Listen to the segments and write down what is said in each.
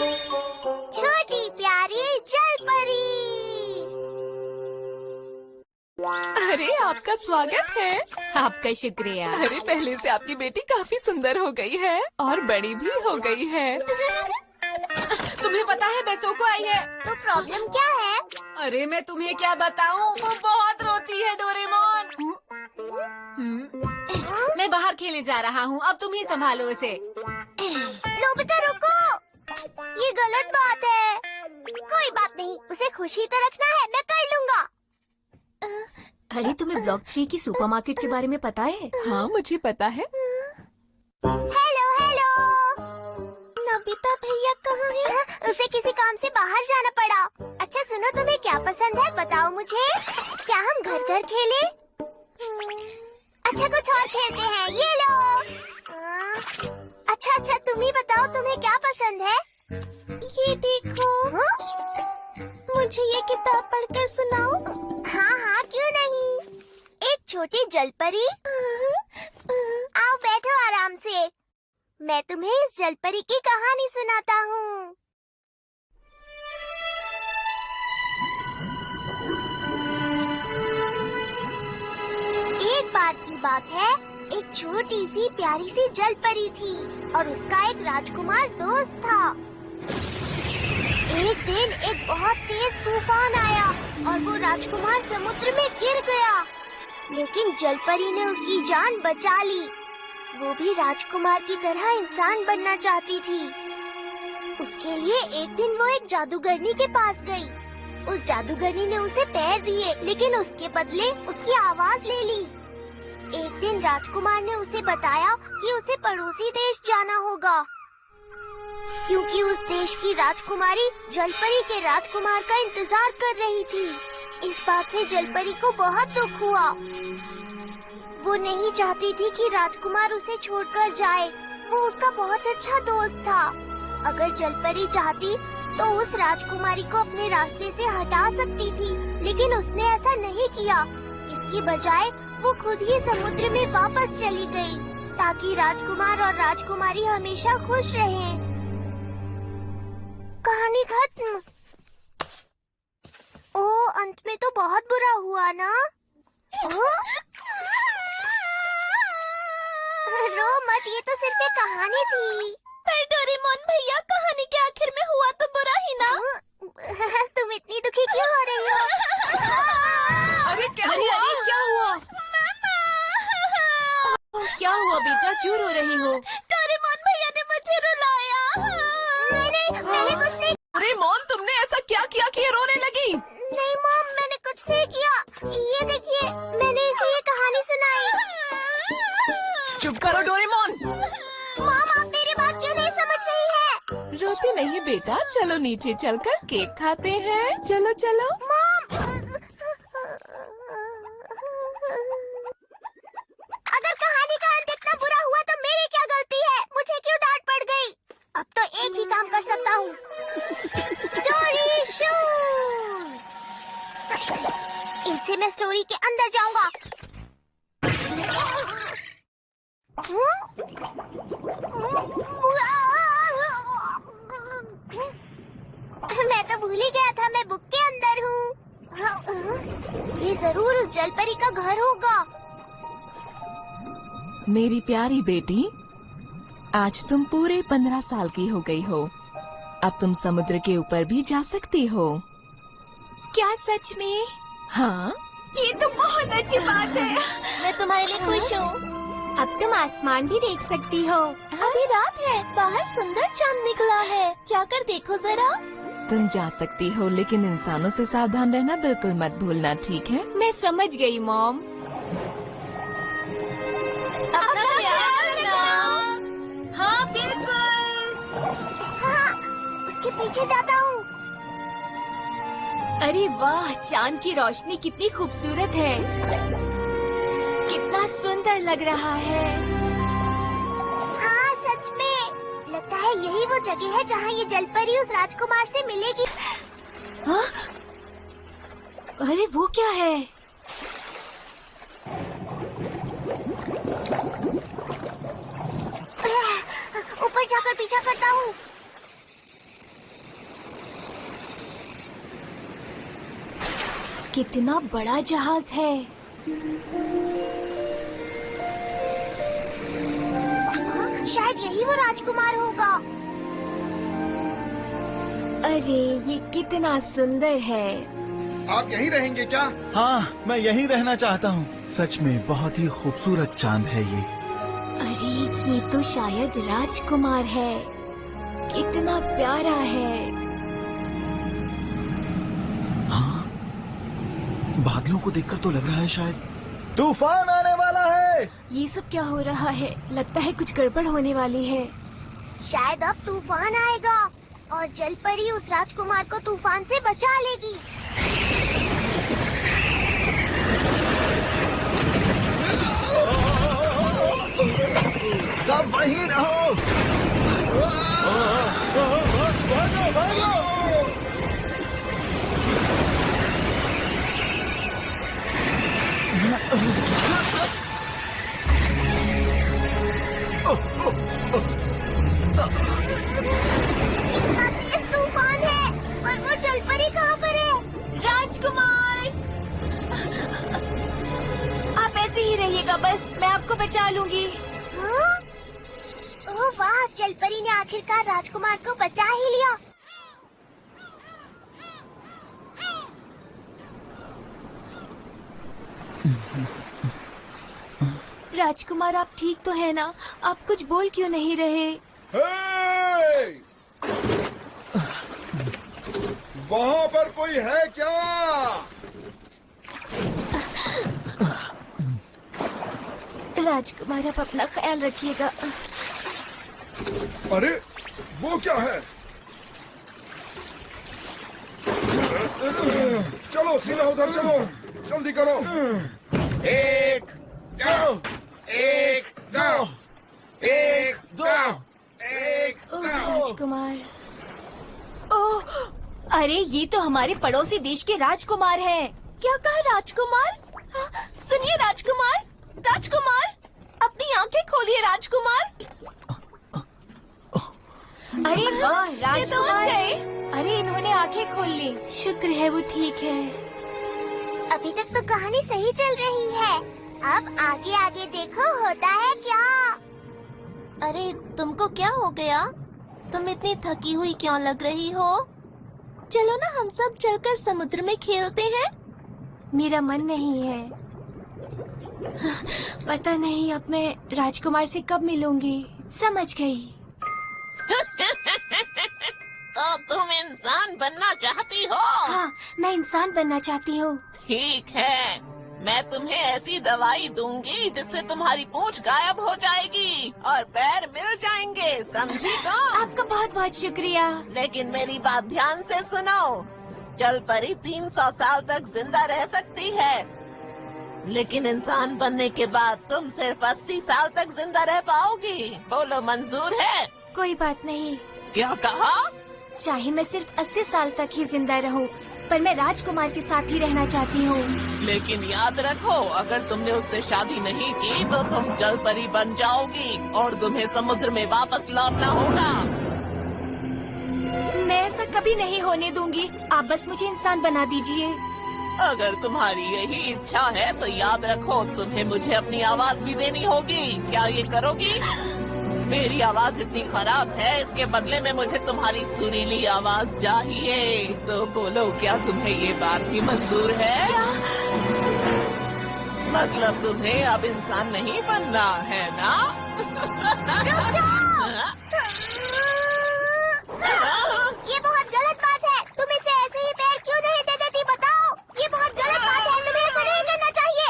छोटी प्यारी जल परी। अरे आपका स्वागत है। आपका शुक्रिया। अरे पहले से आपकी बेटी काफी सुंदर हो गई है और बड़ी भी हो गई है। तुम्हें पता है बेसो को आई है। तो प्रॉब्लम क्या है? अरे मैं तुम्हें क्या बताऊं, वो बहुत रोती है डोरेमोन। मैं बाहर खेलने जा रहा हूँ, अब तुम ही संभालो उसे। नोबिता रुको, ये गलत बात है। कोई बात नहीं, उसे खुशी तो रखना है, मैं कर लूँगा। अरे तुम्हें ब्लॉक 3 की सुपरमार्केट के बारे में पता है? हाँ मुझे पता है। हेलो हेलो, नोबिता भैया कहाँ है? उसे किसी काम से बाहर जाना पड़ा। अच्छा सुनो, तुम्हें क्या पसंद है बताओ मुझे। क्या हम घर घर खेलें? अच्छा कुछ और खेलते हैं, ये लो। अच्छा तुम ही बताओ तुम्हें क्या पसंद है? ये देखो। मुझे ये किताब पढ़कर सुनाओ। हाँ क्यों नहीं। एक छोटी जलपरी। आओ बैठो आराम से, मैं तुम्हें इस जलपरी की कहानी सुनाता हूँ। एक बार की बात है, एक छोटी सी प्यारी सी जलपरी थी और उसका एक राजकुमार दोस्त था। एक दिन एक बहुत तेज तूफान आया और वो राजकुमार समुद्र में गिर गया, लेकिन जलपरी ने उसकी जान बचा ली। वो भी राजकुमार की तरह इंसान बनना चाहती थी। उसके लिए एक दिन वो एक जादूगरनी के पास गई। उस जादूगरनी ने उसे पैर दिए, लेकिन उसके बदले उसकी आवाज ले ली। एक दिन राजकुमार ने उसे बताया कि उसे पड़ोसी देश जाना होगा, क्योंकि उस देश की राजकुमारी जलपरी के राजकुमार का इंतजार कर रही थी। इस बात से जलपरी को बहुत दुख हुआ। वो नहीं चाहती थी कि राजकुमार उसे छोड़कर जाए। वो उसका बहुत अच्छा दोस्त था। अगर जलपरी चाहती तो उस राजकुमारी को अपने रास्ते से हटा सकती थी, लेकिन उसने ऐसा नहीं किया। इसकी बजाय वो खुद ही समुद्र में वापस चली गई, ताकि राजकुमार और राजकुमारी हमेशा खुश रहें। कहानी खत्म। ओह, अंत में तो बहुत बुरा हुआ ना। रो मत, ये तो सिर्फ एक कहानी थी। पर डोरेमोन भैया, कहानी के आखिर में हुआ तो बुरा ही ना। तुम इतनी दुखी क्यों हो रही हो? अरे क्या हुआ? क्या हुआ बेटा, क्यों रो रही हो? डोरेमोन भैया ने मुझे रुलाया। नहीं, मैंने कुछ नहीं। डोरेमोन, तुमने ऐसा क्या किया कि ये रोने लगी? नहीं मॉम, मैंने कुछ नहीं किया। ये देखिए, मैंने इसे ये कहानी सुनाई। चुप करो डोरेमोन। मॉम, आप मेरी बात क्यों नहीं समझ रही है? रोती नहीं बेटा, चलो नीचे चलकर केक खाते हैं। चलो चलो। मॉम, अगर कहानी का अंत इतना बुरा हुआ तो मेरी क्या गलती है? मुझे क्यों डांट पड़ गई? अब तो एक ही काम कर सकता हूँ। Story shoes. इनसे मैं स्टोरी के अंदर जाऊंगा। मैं तो भूल ही गया था, मैं बुक के अंदर हूँ। ये जरूर उस जलपरी का घर होगा। मेरी प्यारी बेटी, आज तुम पूरे 15 साल की हो गई हो। अब तुम समुद्र के ऊपर भी जा सकती हो। क्या सच में? हाँ। ये तो बहुत अच्छी बात है। मैं तुम्हारे लिए खुश हूँ। अब तुम आसमान भी देख सकती हो। अभी रात है, बाहर सुंदर चांद निकला है, जाकर देखो जरा। तुम जा सकती हो, लेकिन इंसानों से सावधान रहना बिल्कुल मत भूलना, ठीक है? मैं समझ गई मॉम। अपना ख्याल रखना। हाँ बिल्कुल। हाँ, उसके पीछे जाता हूँ। अरे वाह, चांद की रोशनी कितनी खूबसूरत है। कितना सुंदर लग रहा है। हाँ सच में, लगता है यही वो जगह है जहाँ ये जलपरी उस राजकुमार से मिलेगी। हाँ? अरे वो क्या है? ऊपर जाकर पीछा करता हूँ। कितना बड़ा जहाज है। शायद यही वो राजकुमार होगा। अरे ये कितना सुंदर है। आप यहीं रहेंगे क्या? हाँ, मैं यहीं रहना चाहता हूँ। सच में बहुत ही खूबसूरत चांद है ये। अरे ये तो शायद राजकुमार है। कितना प्यारा है। हाँ, बादलों को देखकर तो लग रहा है शायद तूफान आने वाला है। ये सब क्या हो रहा है? लगता है कुछ गड़बड़ होने वाली है। शायद अब तूफान आएगा और जलपरी उस राजकुमार को तूफान से बचा लेगी। सब वहीं रहो। भागो भागो। इतना तेज तूफान है और वो जलपरी कहाँ पर है? राजकुमार, आप ऐसे ही रहिएगा, बस मैं आपको बचा लूंगी। हाँ? ओह वाह, जलपरी ने आखिरकार राजकुमार को बचा ही लिया। राजकुमार, आप ठीक तो है ना? आप कुछ बोल क्यों नहीं रहे? हे! वहाँ पर कोई है क्या? राजकुमार, आप अपना ख्याल रखिएगा। अरे वो क्या है? चलो सीधा उधर चलो, जल्दी करो। एक दो, एक दो, एक दो, एक ओह, दो। राजकुमार। ओह, अरे ये तो हमारे पड़ोसी देश के राजकुमार हैं। क्या कहा राजकुमार? हाँ, सुनिए राजकुमार, राजकुमार, अपनी आंखें खोलिए राजकुमार। अरे वाह राजकुमार, अरे इन्होंने आंखें खोल ली। शुक्र है वो ठीक है। अभी तक तो कहानी सही चल रही है। अब आगे आगे देखो होता है क्या। अरे तुमको क्या हो गया? तुम इतनी थकी हुई क्यों लग रही हो? चलो ना हम सब चलकर समुद्र में खेलते हैं। मेरा मन नहीं है। पता नहीं अब मैं राजकुमार से कब मिलूंगी। समझ गई। तो तुम इंसान बनना चाहती हो? हाँ, मैं इंसान बनना चाहती हूँ। ठीक है, मैं तुम्हें ऐसी दवाई दूंगी जिससे तुम्हारी पूंछ गायब हो जाएगी और पैर मिल जाएंगे, समझी तो? आपका बहुत बहुत शुक्रिया। लेकिन मेरी बात ध्यान से सुनो। जलपरी 300 साल तक जिंदा रह सकती है, लेकिन इंसान बनने के बाद तुम सिर्फ 80 साल तक जिंदा रह पाओगी। बोलो मंजूर है? कोई बात नहीं। क्या कहा? चाहे मैं सिर्फ 80 साल तक ही जिंदा रहूं, पर मैं राजकुमार के साथ ही रहना चाहती हूँ। लेकिन याद रखो, अगर तुमने उससे शादी नहीं की तो तुम जलपरी बन जाओगी और तुम्हें समुद्र में वापस लौटना होगा। मैं ऐसा कभी नहीं होने दूंगी। आप बस मुझे इंसान बना दीजिए। अगर तुम्हारी यही इच्छा है तो याद रखो, तुम्हें मुझे अपनी आवाज भी देनी होगी। क्या ये करोगी? मेरी आवाज इतनी खराब है, इसके बदले में मुझे तुम्हारी सुरीली आवाज चाहिए। तो बोलो, क्या तुम्हें ये बात भी मंजूर है? मतलब तुम्हें अब इंसान नहीं बनना है ना? ये बहुत गलत बात है। तुम इसे ऐसे ही पैर क्यों नहीं दे देती बताओ? ये बहुत गलत बात है, तुम्हें ऐसा नहीं करना चाहिए।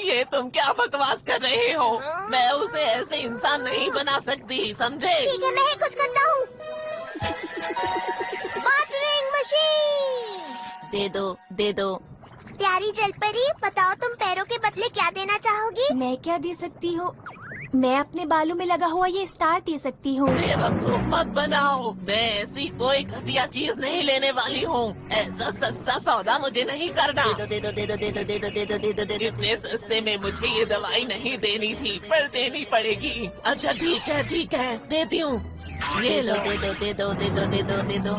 ये तुम क्या बकवास कर रहे हो? मैं उसे ऐसे इंसान नहीं बना सकती, समझे? ठीक है, मैं ही कुछ करता हूँ। वाटरिंग मशीन दे दो, दे दो। प्यारी जलपरी, बताओ तुम पैरों के बदले क्या देना चाहोगी? मैं क्या दे सकती हूँ? मैं अपने बालों में लगा हुआ ये स्टार दे सकती हूँ। बेवकूफ मत बनाओ, मैं ऐसी कोई घटिया चीज नहीं लेने वाली हूँ। ऐसा सस्ता सौदा मुझे नहीं करना। दे दो, दे दो, दे दो, दे दो, दे दो, दे दो, दे दो। इतने सस्ते में मुझे ये दवाई नहीं देनी थी, पर देनी पड़ेगी। अच्छा ठीक है, ठीक है, देती हूँ। ये लो, दे दो, दे दो, दे दो, दे दो, दे दो।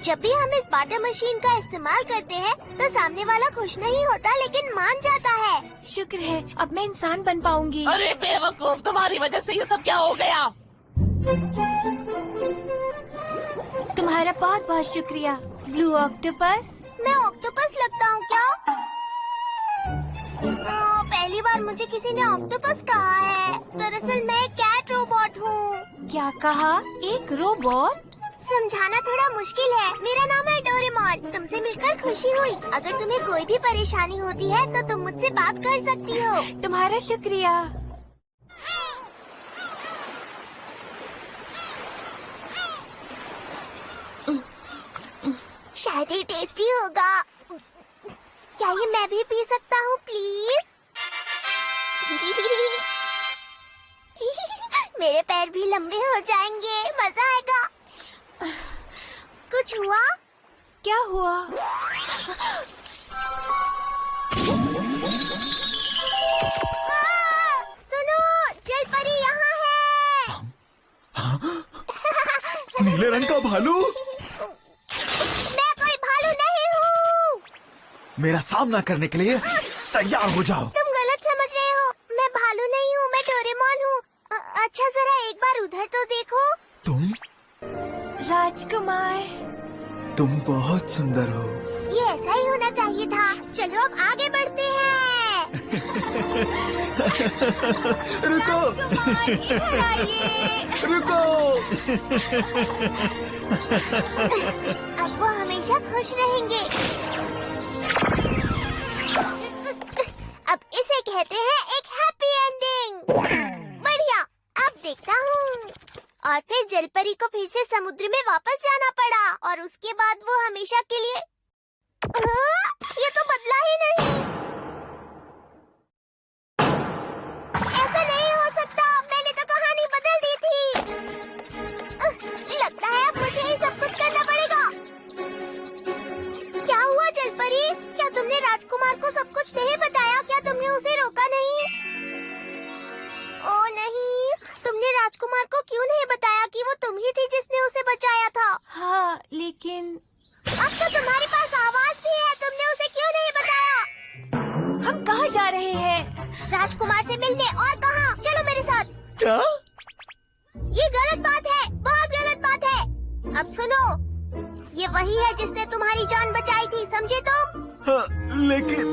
जब भी हम इस वाटर मशीन का इस्तेमाल करते हैं तो सामने वाला खुश नहीं होता लेकिन मान जाता है। शुक्र है अब मैं इंसान बन पाऊंगी। अरे बेवकूफ, तुम्हारी वजह से ये सब क्या हो गया? तुम्हारा बहुत बहुत शुक्रिया ब्लू ऑक्टोपस। मैं ऑक्टोपस लगता हूँ क्या? पहली बार मुझे किसी ने ऑक्टोपस कहा है। दरअसल मैं एक कैट रोबोट हूँ। क्या कहा? एक रोबोट? समझाना थोड़ा मुश्किल है। मेरा नाम है डोरेमोन। तुमसे मिलकर खुशी हुई। अगर तुम्हें कोई भी परेशानी होती है तो तुम मुझसे बात कर सकती हो। तुम्हारा शुक्रिया। शायद ये टेस्टी होगा। क्या ये मैं भी पी सकता हूँ प्लीज? मेरे पैर भी लंबे हो जाएंगे, मजा आएगा। कुछ हुआ? क्या हुआ? सुनो, जलपरी यहाँ है। नीले रंग का भालू। मैं कोई भालू नहीं हूँ। मेरा सामना करने के लिए तैयार हो जाओ। तुम गलत समझ रहे हो। मैं भालू नहीं हूँ, मैं डोरेमोन हूँ। अच्छा जरा एक बार उधर तो देखो। तुम राजकुमार। तुम बहुत सुंदर हो। ये ऐसा ही होना चाहिए था। चलो अब आगे बढ़ते हैं। रुको इधर आइए। रुको। अब वो हमेशा खुश रहेंगे। अब इसे कहते हैं एक हैप्पी एंडिंग। बढ़िया, अब देखता हूँ। और फिर जलपरी को फिर से समुद्र में वापस जाना पड़ा और उसके बाद वो हमेशा के लिए ये तो बदला ही नहीं। ऐसा नहीं हो सकता। मैंने तो कहानी बदल दी थी। लगता है अब मुझे ही सब कुछ करना पड़ेगा। क्या हुआ जलपरी? क्या तुमने राजकुमार को सब कुछ नहीं बताया? क्या तुमने उसे रोका नहीं? ओ नहीं, तुमने राजकुमार को क्यों नहीं बताया कि वो तुम ही थी जिसने उसे बचाया था? हाँ लेकिन अब तो तुम्हारे पास आवाज भी है। तुमने उसे क्यों नहीं बताया? हम कहाँ जा रहे हैं? राजकुमार से मिलने। और कहाँ? चलो मेरे साथ। क्या? ये गलत बात है, बहुत गलत बात है। अब सुनो, ये वही है जिसने तुम्हारी जान बचाई थी, समझे तुम? हाँ, लेकिन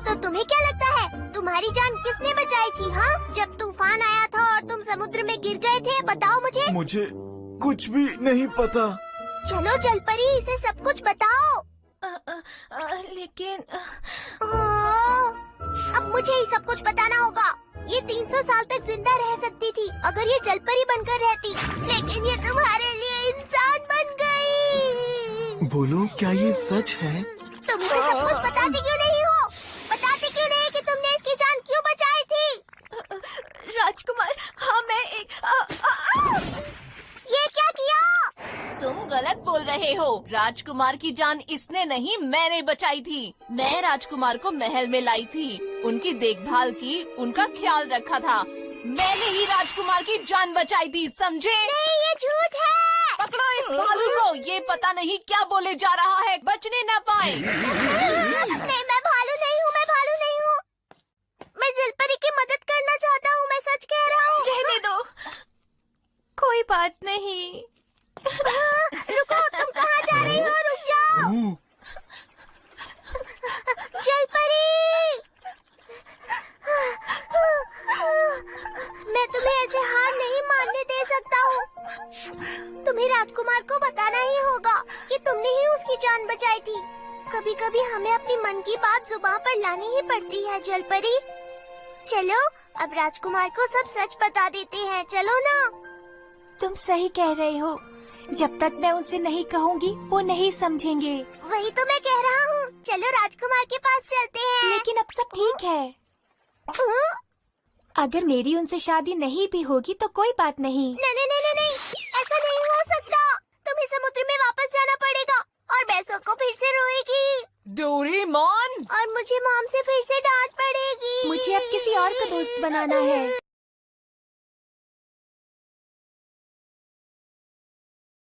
तो तुम्हें क्या लगता है तुम्हारी जान किसने बचाई थी? हाँ, जब तूफान आया था और तुम समुद्र में गिर गए थे, बताओ मुझे। मुझे कुछ भी नहीं पता। चलो जलपरी, इसे सब कुछ बताओ। लेकिन अब मुझे ही सब कुछ बताना होगा। ये 300 साल तक जिंदा रह सकती थी अगर ये जलपरी बनकर रहती, लेकिन ये तुम्हारे लिए इंसान बन गई। बोलो, क्या ये सच है? तुम मुझे सब कुछ बताती क्यों नहीं हो? बताती क्यों नहीं कि तुमने इसकी जान क्यों बचाई थी? राजकुमार, हाँ मैं एक ये क्या किया? तुम गलत बोल रहे हो। राजकुमार की जान इसने नहीं, मैंने बचाई थी। मैं राजकुमार को महल में लाई थी, उनकी देखभाल की, उनका ख्याल रखा था। मैंने ही राजकुमार की जान बचाई थी, समझे? नहीं, ये झूठ है। पकड़ो इस भालू को। ये पता नहीं क्या बोले जा रहा है, बचने न पाए। नहीं, मैं भालू नहीं हूँ, मैं भालू नहीं हूँ। मैं जलपरी की मदद करना चाहता हूँ, मैं सच कह रहा हूँ। रहने दो, कोई बात नहीं। रुको, तुम कहाँ जा रही हो? रुक जाओ। जलपरी, मैं तुम्हें ऐसे हार नहीं मानने दे सकता हूँ। तुम्हें राजकुमार को बताना ही होगा कि तुमने ही उसकी जान बचाई थी। कभी कभी हमें अपनी मन की बात जुबान पर लानी ही पड़ती है जलपरी। चलो अब राजकुमार को सब सच बता देते हैं, चलो ना। तुम सही कह रहे हो। जब तक मैं उनसे नहीं कहूँगी वो नहीं समझेंगे। वही तो मैं कह रहा हूँ। चलो राजकुमार के पास चलते हैं। लेकिन अब सब ठीक है। हाँ? अगर मेरी उनसे शादी नहीं भी होगी तो कोई बात नहीं। नहीं नहीं नहीं नहीं, ऐसा नहीं हो सकता। तुम्हें समुद्र में वापस जाना पड़ेगा और बैसो को फिर से रोएगी। डोरेमोन, और मुझे मॉम से फिर से डांट पड़ेगी। मुझे अब किसी और का दोस्त बनाना है।